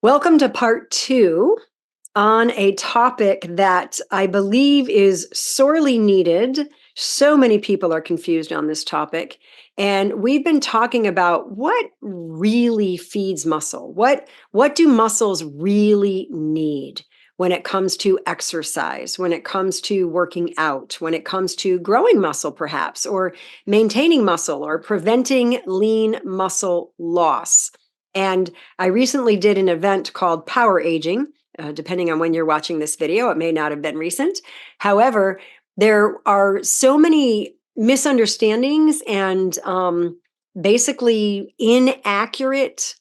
Welcome to part two on a topic that I believe is sorely needed. So many people are confused on this topic. And we've been talking about what really feeds muscle. What do muscles really need when it comes to exercise, when it comes to working out, when it comes to growing muscle, perhaps, or maintaining muscle or preventing lean muscle loss. And I recently did an event called Power Aging. Depending on when you're watching this video, it may not have been recent. However, there are so many misunderstandings and basically inaccurate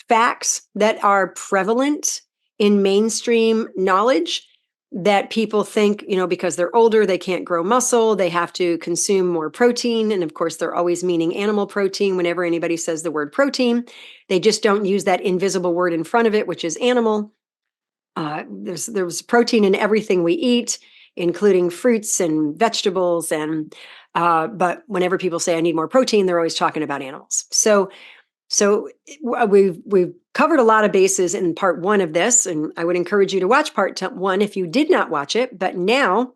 facts that are prevalent in mainstream knowledge that people think, because they're older, they can't grow muscle, they have to consume more protein. And of course, they're always meaning animal protein whenever anybody says the word protein. They just don't use that invisible word in front of it, which is animal. There's protein in everything we eat, including fruits and vegetables. But whenever people say I need more protein, they're always talking about animals. So we've covered a lot of bases in part one of this, and I would encourage you to watch part one if you did not watch it. But now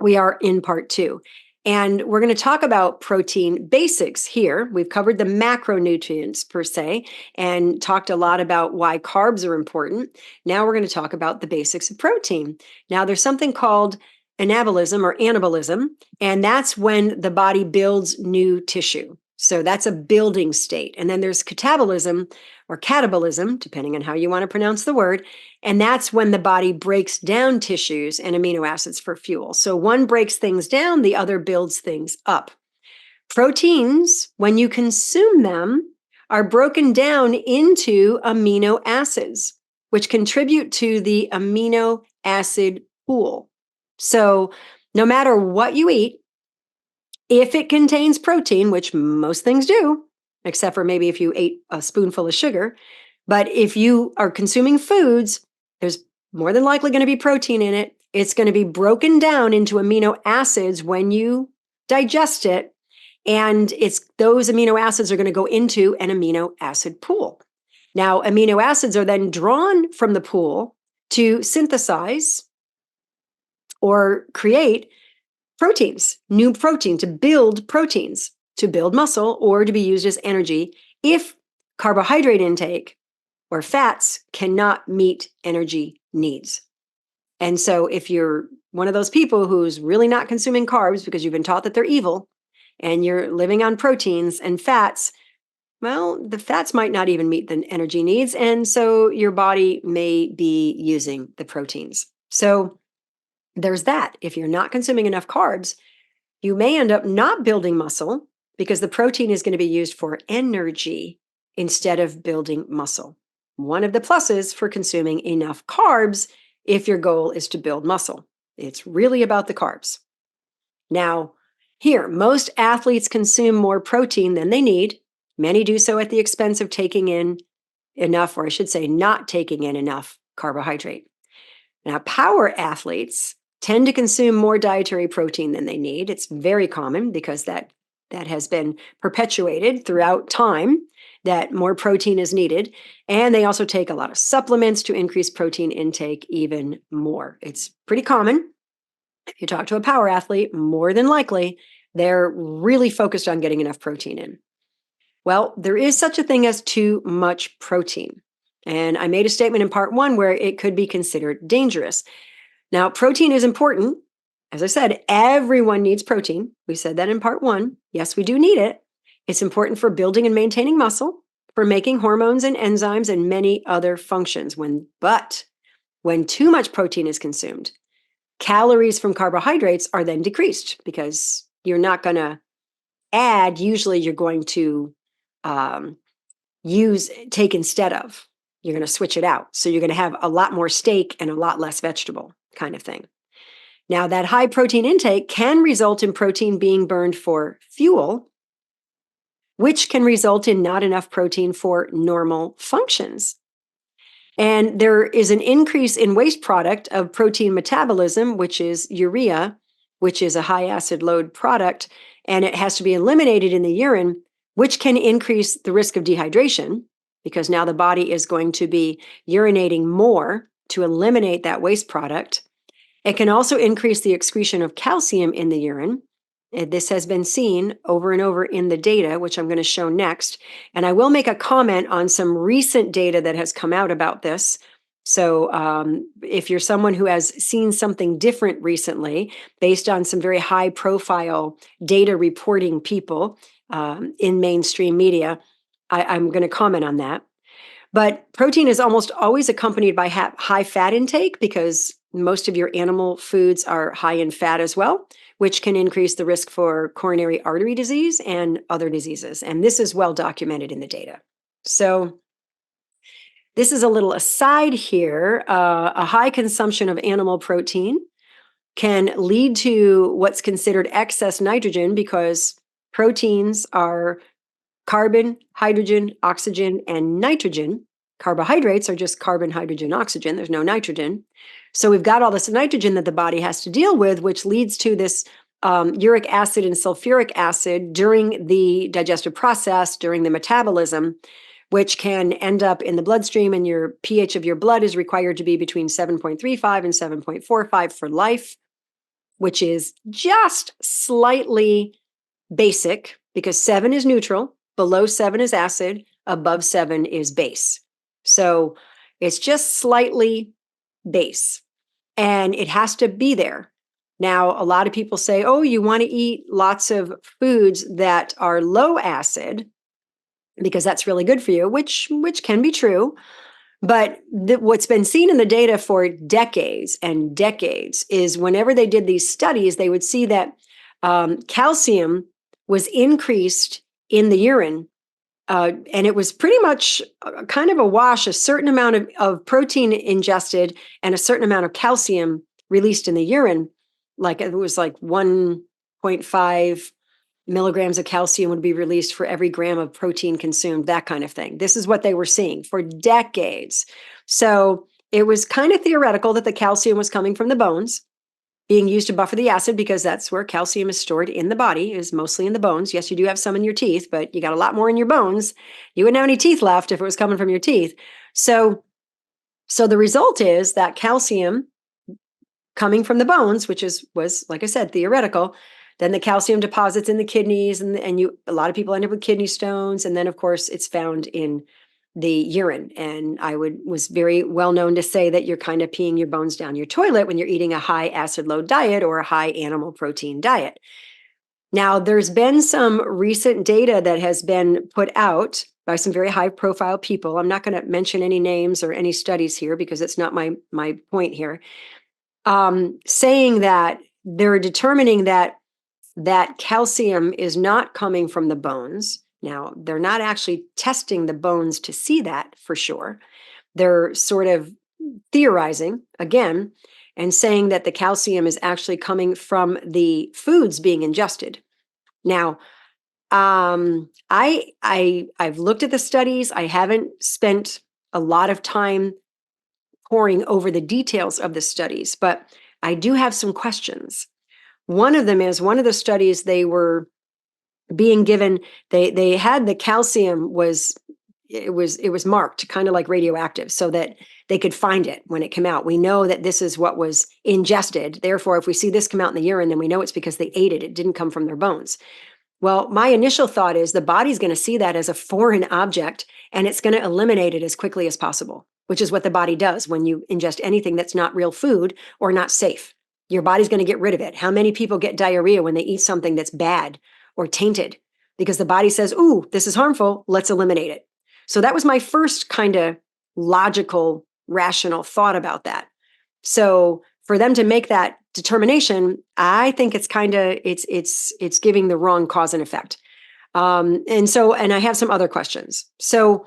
we are in part two. And we're going to talk about protein basics here. We've covered the macronutrients per se and talked a lot about why carbs are important. Now we're going to talk about the basics of protein. Now there's something called anabolism or anabolism, and that's when the body builds new tissue. So that's a building state. And then there's catabolism or catabolism, depending on how you want to pronounce the word. And that's when the body breaks down tissues and amino acids for fuel. So one breaks things down, the other builds things up. Proteins, when you consume them, are broken down into amino acids, which contribute to the amino acid pool. So no matter what you eat, if it contains protein, which most things do, except for maybe if you ate a spoonful of sugar, but if you are consuming foods, there's more than likely going to be protein in it. It's going to be broken down into amino acids when you digest it. And those amino acids are going to go into an amino acid pool. Now, amino acids are then drawn from the pool to synthesize or create proteins, new protein, to build proteins, to build muscle, or to be used as energy if carbohydrate intake or fats cannot meet energy needs. And so if you're one of those people who's really not consuming carbs because you've been taught that they're evil and you're living on proteins and fats, well, the fats might not even meet the energy needs. And so your body may be using the proteins. So there's that. If you're not consuming enough carbs, you may end up not building muscle because the protein is going to be used for energy instead of building muscle. One of the pluses for consuming enough carbs if your goal is to build muscle. It's really about the carbs. Now, here, most athletes consume more protein than they need. Many do so at the expense of taking in enough, or I should say, not taking in enough carbohydrate. Now, power athletes tend to consume more dietary protein than they need. It's very common because that has been perpetuated throughout time, that more protein is needed. And they also take a lot of supplements to increase protein intake even more. It's pretty common. If you talk to a power athlete, more than likely, they're really focused on getting enough protein in. Well, there is such a thing as too much protein. And I made a statement in part one where it could be considered dangerous. Now, protein is important. As I said, everyone needs protein. We said that in part one. Yes, we do need it. It's important for building and maintaining muscle, for making hormones and enzymes and many other functions. But when too much protein is consumed, calories from carbohydrates are then decreased because you're not going to add. Usually you're going to take instead of. You're going to switch it out. So you're going to have a lot more steak and a lot less vegetable kind of thing. Now, that high protein intake can result in protein being burned for fuel, which can result in not enough protein for normal functions. And there is an increase in waste product of protein metabolism, which is urea, which is a high acid load product, and it has to be eliminated in the urine, which can increase the risk of dehydration. because now the body is going to be urinating more to eliminate that waste product. It can also increase the excretion of calcium in the urine. This has been seen over and over in the data, which I'm going to show next. And I will make a comment on some recent data that has come out about this. So if you're someone who has seen something different recently, based on some very high profile data reporting people in mainstream media, I'm going to comment on that. But protein is almost always accompanied by high fat intake, because most of your animal foods are high in fat as well, which can increase the risk for coronary artery disease and other diseases. And this is well documented in the data. So this is a little aside here. A high consumption of animal protein can lead to what's considered excess nitrogen, because proteins are carbon, hydrogen, oxygen, and nitrogen. Carbohydrates are just carbon, hydrogen, oxygen. There's no nitrogen. So we've got all this nitrogen that the body has to deal with, which leads to this uric acid and sulfuric acid during the digestive process, during the metabolism, which can end up in the bloodstream, and your pH of your blood is required to be between 7.35 and 7.45 for life, which is just slightly basic, because 7 is neutral, below 7 is acid, above 7 is base. So it's just slightly base, and it has to be there. Now, a lot of people say, oh, you want to eat lots of foods that are low acid because that's really good for you, which can be true. But what's been seen in the data for decades and decades is whenever they did these studies, they would see that calcium was increased in the urine. And it was pretty much kind of a wash, a certain amount of protein ingested and a certain amount of calcium released in the urine. Like it was like 1.5 milligrams of calcium would be released for every gram of protein consumed, that kind of thing. This is what they were seeing for decades. So it was kind of theoretical that the calcium was coming from the bones, being used to buffer the acid, because that's where calcium is stored in the body, is mostly in the bones. Yes, you do have some in your teeth, but you got a lot more in your bones. You wouldn't have any teeth left if it was coming from your teeth. So the result is that calcium coming from the bones, which was, like I said, theoretical. Then the calcium deposits in the kidneys, and a lot of people end up with kidney stones. And then, of course, it's found in the urine. And I was very well known to say that you're kind of peeing your bones down your toilet when you're eating a high acid load diet or a high animal protein diet. Now, there's been some recent data that has been put out by some very high profile people. I'm not going to mention any names or any studies here because it's not my point here. Saying that they're determining that calcium is not coming from the bones. Now, they're not actually testing the bones to see that for sure. They're sort of theorizing again and saying that the calcium is actually coming from the foods being ingested. Now, I've looked at the studies. I haven't spent a lot of time poring over the details of the studies, but I do have some questions. One of them is, one of the studies they were being given, they had the calcium was marked kind of like radioactive so that they could find it when it came out. We know that this is what was ingested. Therefore, if we see this come out in the urine, then we know it's because they ate it. It didn't come from their bones. Well, my initial thought is the body's going to see that as a foreign object, and it's going to eliminate it as quickly as possible, which is what the body does when you ingest anything that's not real food or not safe. Your body's going to get rid of it. How many people get diarrhea when they eat something that's bad or tainted? Because the body says, ooh, this is harmful, let's eliminate it. So that was my first kind of logical, rational thought about that. So for them to make that determination, I think it's kind of, it's giving the wrong cause and effect. And I have some other questions. So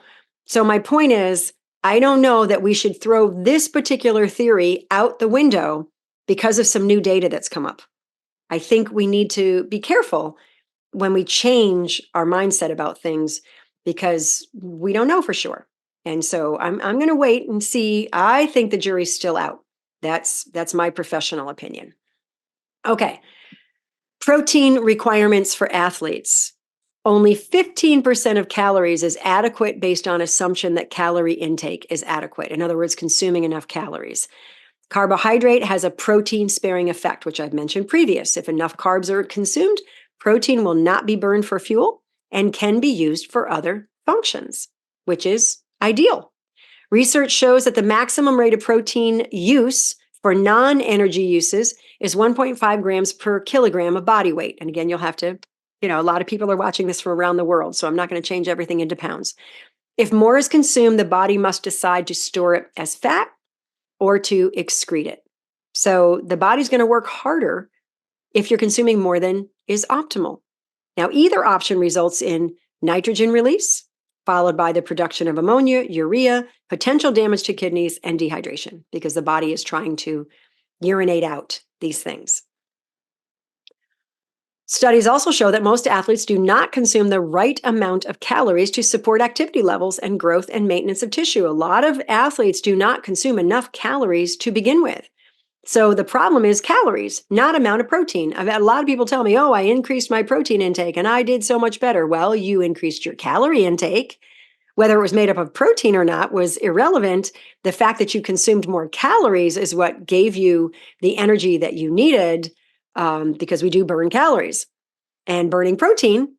my point is, I don't know that we should throw this particular theory out the window because of some new data that's come up. I think we need to be careful when we change our mindset about things because we don't know for sure. And so I'm going to wait and see. I think the jury's still out. That's my professional opinion. Okay. Protein requirements for athletes. Only 15% of calories is adequate based on assumption that calorie intake is adequate. In other words, consuming enough calories. Carbohydrate has a protein-sparing effect, which I've mentioned previous. If enough carbs are consumed, protein will not be burned for fuel and can be used for other functions, which is ideal. Research shows that the maximum rate of protein use for non-energy uses is 1.5 grams per kilogram of body weight. And again, you'll have to, a lot of people are watching this from around the world, so I'm not going to change everything into pounds. If more is consumed, the body must decide to store it as fat or to excrete it. So the body's going to work harder if you're consuming more than is optimal. Now, either option results in nitrogen release, followed by the production of ammonia, urea, potential damage to kidneys, and dehydration, because the body is trying to urinate out these things. Studies also show that most athletes do not consume the right amount of calories to support activity levels and growth and maintenance of tissue. A lot of athletes do not consume enough calories to begin with. So the problem is calories, not amount of protein. I've had a lot of people tell me, oh, I increased my protein intake and I did so much better. Well, you increased your calorie intake. Whether it was made up of protein or not was irrelevant. The fact that you consumed more calories is what gave you the energy that you needed, because we do burn calories. And burning protein,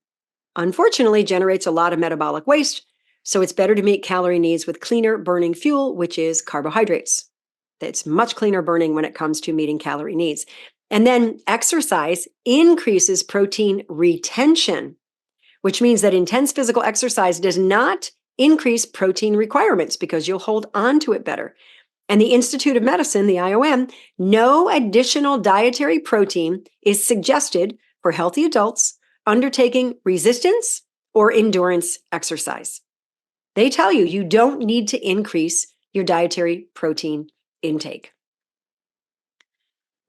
unfortunately, generates a lot of metabolic waste. So it's better to meet calorie needs with cleaner burning fuel, which is carbohydrates. It's much cleaner burning when it comes to meeting calorie needs. And then exercise increases protein retention, which means that intense physical exercise does not increase protein requirements because you'll hold on to it better. And the Institute of Medicine, the IOM, no additional dietary protein is suggested for healthy adults undertaking resistance or endurance exercise. They tell you you don't need to increase your dietary protein intake.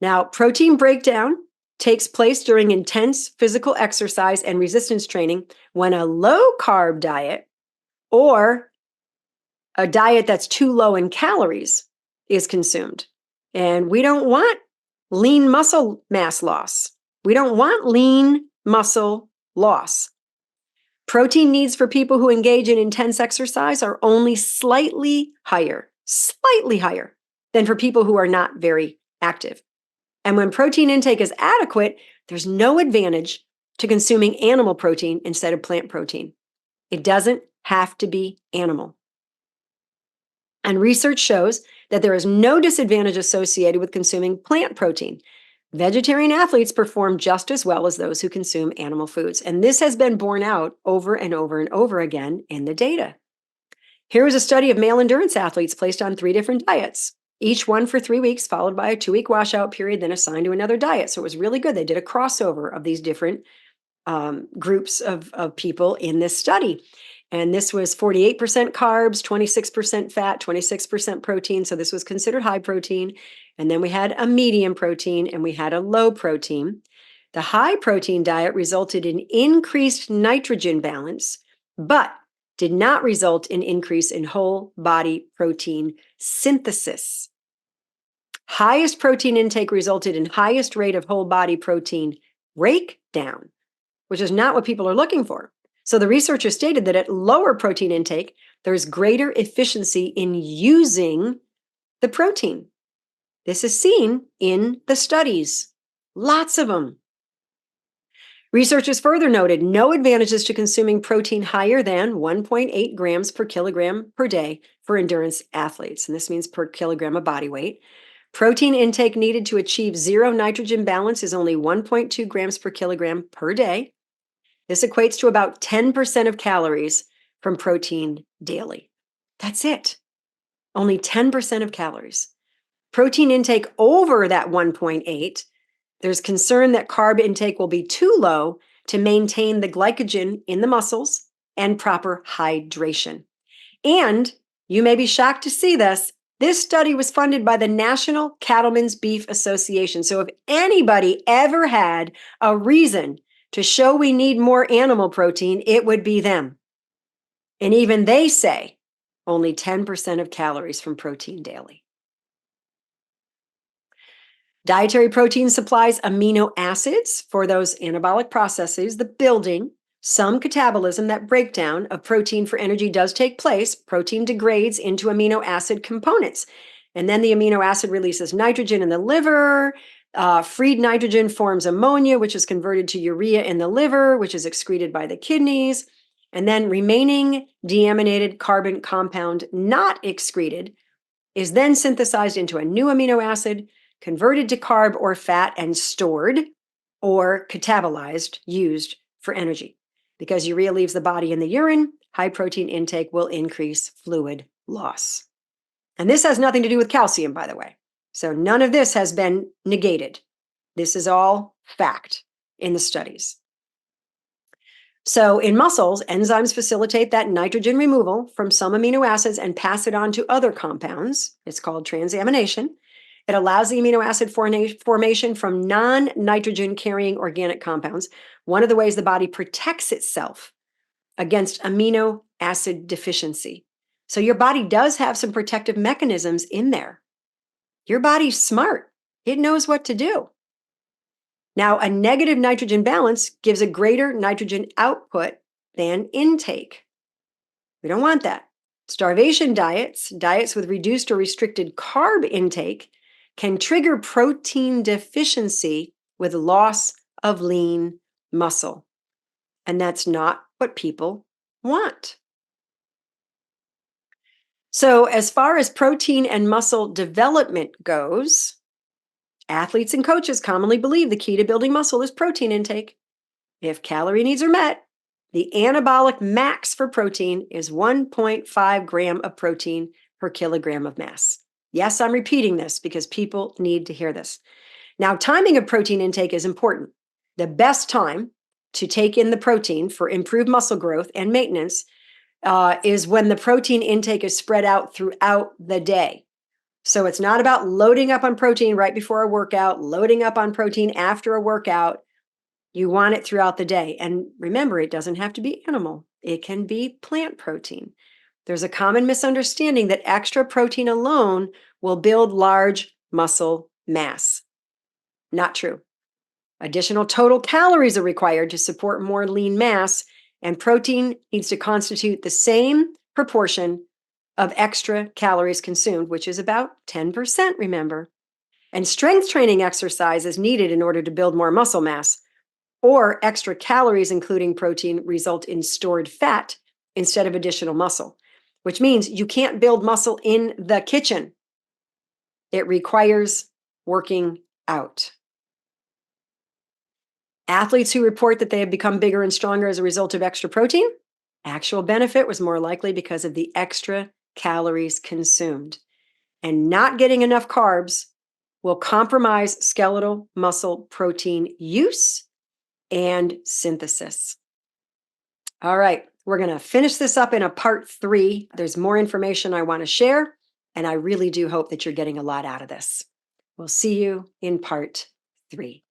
Now, protein breakdown takes place during intense physical exercise and resistance training when a low-carb diet or a diet that's too low in calories is consumed. And we don't want lean muscle mass loss. We don't want lean muscle loss. Protein needs for people who engage in intense exercise are only slightly higher than for people who are not very active. And when protein intake is adequate, there's no advantage to consuming animal protein instead of plant protein. It doesn't have to be animal. And research shows that there is no disadvantage associated with consuming plant protein. Vegetarian athletes perform just as well as those who consume animal foods. And this has been borne out over and over and over again in the data. Here is a study of male endurance athletes placed on 3 different diets, each one for 3 weeks, followed by a 2-week washout period, then assigned to another diet. So it was really good. They did a crossover of these different groups of people in this study. And this was 48% carbs, 26% fat, 26% protein. So this was considered high protein. And then we had a medium protein and we had a low protein. The high protein diet resulted in increased nitrogen balance, but did not result in increase in whole body protein synthesis. Highest protein intake resulted in highest rate of whole body protein breakdown, which is not what people are looking for. So the researchers stated that at lower protein intake, there's greater efficiency in using the protein. This is seen in the studies, lots of them. Researchers further noted no advantages to consuming protein higher than 1.8 grams per kilogram per day for endurance athletes, and this means per kilogram of body weight. Protein intake needed to achieve zero nitrogen balance is only 1.2 grams per kilogram per day. This equates to about 10% of calories from protein daily. That's it. Only 10% of calories. Protein intake over that 1.8, there's concern that carb intake will be too low to maintain the glycogen in the muscles and proper hydration. And you may be shocked to see this. This study was funded by the National Cattlemen's Beef Association. So if anybody ever had a reason to show we need more animal protein, it would be them. And even they say only 10% of calories from protein daily. Dietary protein supplies amino acids for those anabolic processes, the building Some catabolism, that breakdown of protein for energy, does take place. Protein degrades into amino acid components. And then the amino acid releases nitrogen in the liver. Freed nitrogen forms ammonia, which is converted to urea in the liver, which is excreted by the kidneys. And then remaining deaminated carbon compound not excreted is then synthesized into a new amino acid, converted to carb or fat, and stored or catabolized, used for energy. Because urea leaves the body in the urine, high protein intake will increase fluid loss. And this has nothing to do with calcium, by the way. So none of this has been negated. This is all fact in the studies. So in muscles, enzymes facilitate that nitrogen removal from some amino acids and pass it on to other compounds. It's called transamination. It allows the amino acid formation from non-nitrogen carrying organic compounds. One of the ways the body protects itself against amino acid deficiency. So your body does have some protective mechanisms in there. Your body's smart. It knows what to do. Now, a negative nitrogen balance gives a greater nitrogen output than intake. We don't want that. Starvation diets, diets with reduced or restricted carb intake, can trigger protein deficiency with loss of lean muscle. And that's not what people want. So, as far as protein and muscle development goes, athletes and coaches commonly believe the key to building muscle is protein intake. If calorie needs are met, the anabolic max for protein is 1.5 gram of protein per kilogram of mass. Yes, I'm repeating this because people need to hear this. Now, timing of protein intake is important. The best time to take in the protein for improved muscle growth and maintenance is when the protein intake is spread out throughout the day. So it's not about loading up on protein right before a workout, loading up on protein after a workout. You want it throughout the day. And remember, it doesn't have to be animal. It can be plant protein. There's a common misunderstanding that extra protein alone will build large muscle mass. Not true. Additional total calories are required to support more lean mass, and protein needs to constitute the same proportion of extra calories consumed, which is about 10%, remember. And strength training exercise is needed in order to build more muscle mass, or extra calories, including protein, result in stored fat instead of additional muscle, which means you can't build muscle in the kitchen. It requires working out. Athletes who report that they have become bigger and stronger as a result of extra protein, actual benefit was more likely because of the extra calories consumed. And not getting enough carbs will compromise skeletal muscle protein use and synthesis. All right, we're going to finish this up in a part 3. There's more information I want to share, and I really do hope that you're getting a lot out of this. We'll see you in part 3.